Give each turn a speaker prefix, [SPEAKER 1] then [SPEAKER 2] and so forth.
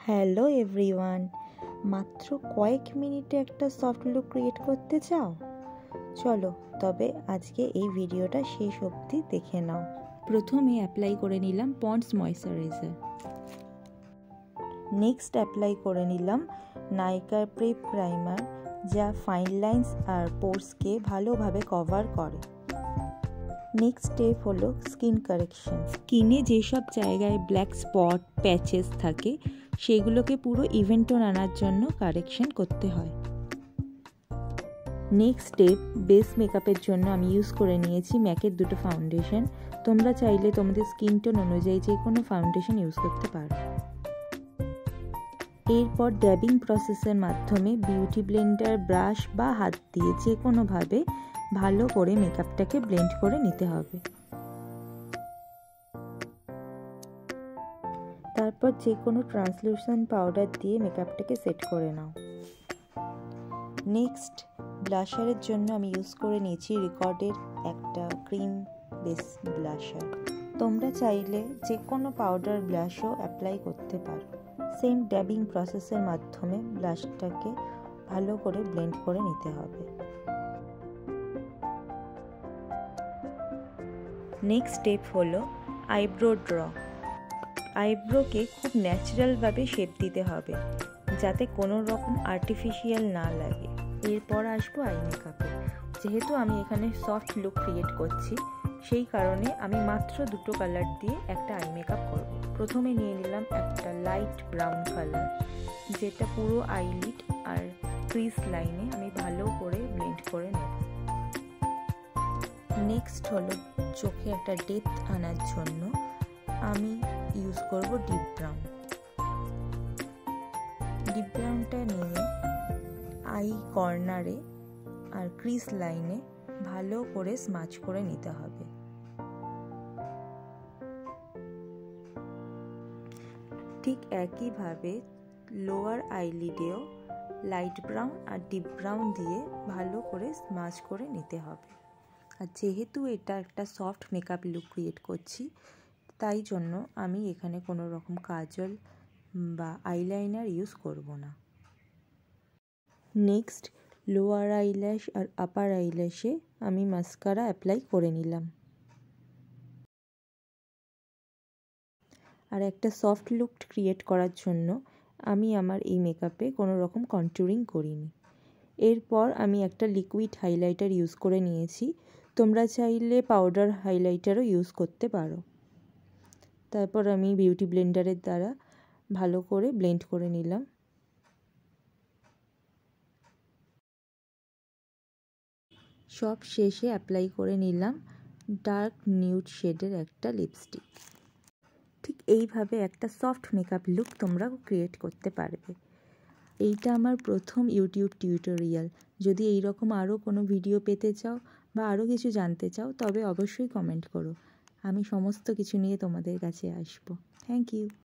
[SPEAKER 1] Hello everyone, মাত্র কয়েক মিনিটে একটা সফট লুক ক্রিয়েট করতে চাও? চলো তবে আজকে এই ভিডিওটা শেষ অবধি দেখে নাও।
[SPEAKER 2] প্রথমে অ্যাপ্লাই করে নিলাম পন্ডস ময়েশ্চারাইজার।
[SPEAKER 1] নেক্সট অ্যাপ্লাই করে নিলাম নাইকার প্রেপ প্রাইমার, যা ফাইন লাইন্স আর পোর্সকে ভালোভাবে কভার করে। নেক্সট স্টেপ হলো স্কিন কারেকশন।
[SPEAKER 2] স্কিনে যেসব জায়গায় ব্ল্যাক স্পট প্যাচেস থাকে সেগুলোকে পুরো ইভেন টোন আনার জন্য কারেকশন করতে হয়।
[SPEAKER 1] নেক্সট স্টেপ বেস মেকআপের জন্য আমি ইউজ করে নিয়েছি ম্যাকের দুটো ফাউন্ডেশন। তোমরা চাইলে তোমাদের স্কিন টোন অনুযায়ী যে কোনো ফাউন্ডেশন ইউজ করতে পারো। এরপর ড্যাবিং প্রসেসের মাধ্যমে বিউটি ব্লেন্ডার, ব্রাশ বা হাত দিয়ে যে কোনোভাবে ভালো করে মেকআপটাকে ব্লেন্ড করে নিতে হবে। তারপর যে কোনো ট্রান্সলুসেন্ট পাউডার দিয়ে মেকআপটাকে সেট করে নাও। নেক্সট ব্লাশারের জন্য আমি ইউজ করে নিয়েছি রিকর্ডের একটা ক্রিম বেস ব্লাশার। তোমরা চাইলে যে কোনো পাউডার ব্লাশও অ্যাপ্লাই করতে পারো। সেম ড্যাবিং প্রসেসের মাধ্যমে ব্লাশটাকে ভালো করে ব্লেন্ড করে নিতে হবে। নেক্সট স্টেপ হলো আইব্রো ড্র। আইব্রোকে খুব ন্যাচারালভাবে শেপ দিতে হবে যাতে কোনো রকম আর্টিফিশিয়াল না লাগে। এরপর আসবো আই মেকআপে। যেহেতু আমি এখানে সফট লুক ক্রিয়েট করছি, সেই কারণে আমি মাত্র দুটো কালার দিয়ে একটা আই মেকআপ করব। প্রথমে নিয়ে নিলাম একটা লাইট ব্রাউন কালার, যেটা পুরো আইলিড আর ক্রিজ লাইনে আমি ভালো করে ব্লেন্ড করে নেব। নেক্সট হলো চোখে একটা ডেপথ আনার জন্য আমি ইউজ করব ডিপ ব্রাউন। ডিপ ব্রাউনটা নিয়ে আই কর্নারে আর ক্রিজ লাইনে ভালো করে স্মাচ করে নিতে হবে। ঠিক একইভাবে লোয়ার আইলিডেও লাইট ব্রাউন আর ডিপ ব্রাউন দিয়ে ভালো করে স্মাচ করে নিতে হবে। আর যেহেতু এটা একটা সফট মেকআপ লুক ক্রিয়েট করছি, তাই জন্য আমি এখানে কোনো রকম কাজল বা আইলাইনার ইউজ করব না। নেক্সট লোয়ার আইল্যাশ আর আপার আইল্যাশে আমি মাস্কারা অ্যাপ্লাই করে নিলাম। আর একটা সফট লুক ক্রিয়েট করার জন্য আমি আমার এই মেকআপে কোনো রকম কন্ট্যুরিং করিনি। এরপর আমি একটা লিকুইড হাইলাইটার ইউজ করে নিয়েছি। তোমরা চাইলে পাউডার হাইলাইটারও ইউজ করতে পারো। তারপর আমি বিউটি ব্লেন্ডারের দ্বারা ভালো করে ব্লেন্ড করে নিলাম। সব শেষে অ্যাপ্লাই করে নিলাম ডার্ক নিউড শেডের একটা লিপস্টিক। ঠিক এইভাবে একটা সফট মেকআপ লুক তোমরা ক্রিয়েট করতে পারবে। এইটা আমার প্রথম ইউটিউব টিউটোরিয়াল। যদি এইরকম আরও কোনো ভিডিও পেতে চাও বা আরও কিছু জানতে চাও, তবে অবশ্যই কমেন্ট করো। আমি সমস্ত কিছু নিয়ে তোমাদের কাছে আসবো। Thank you.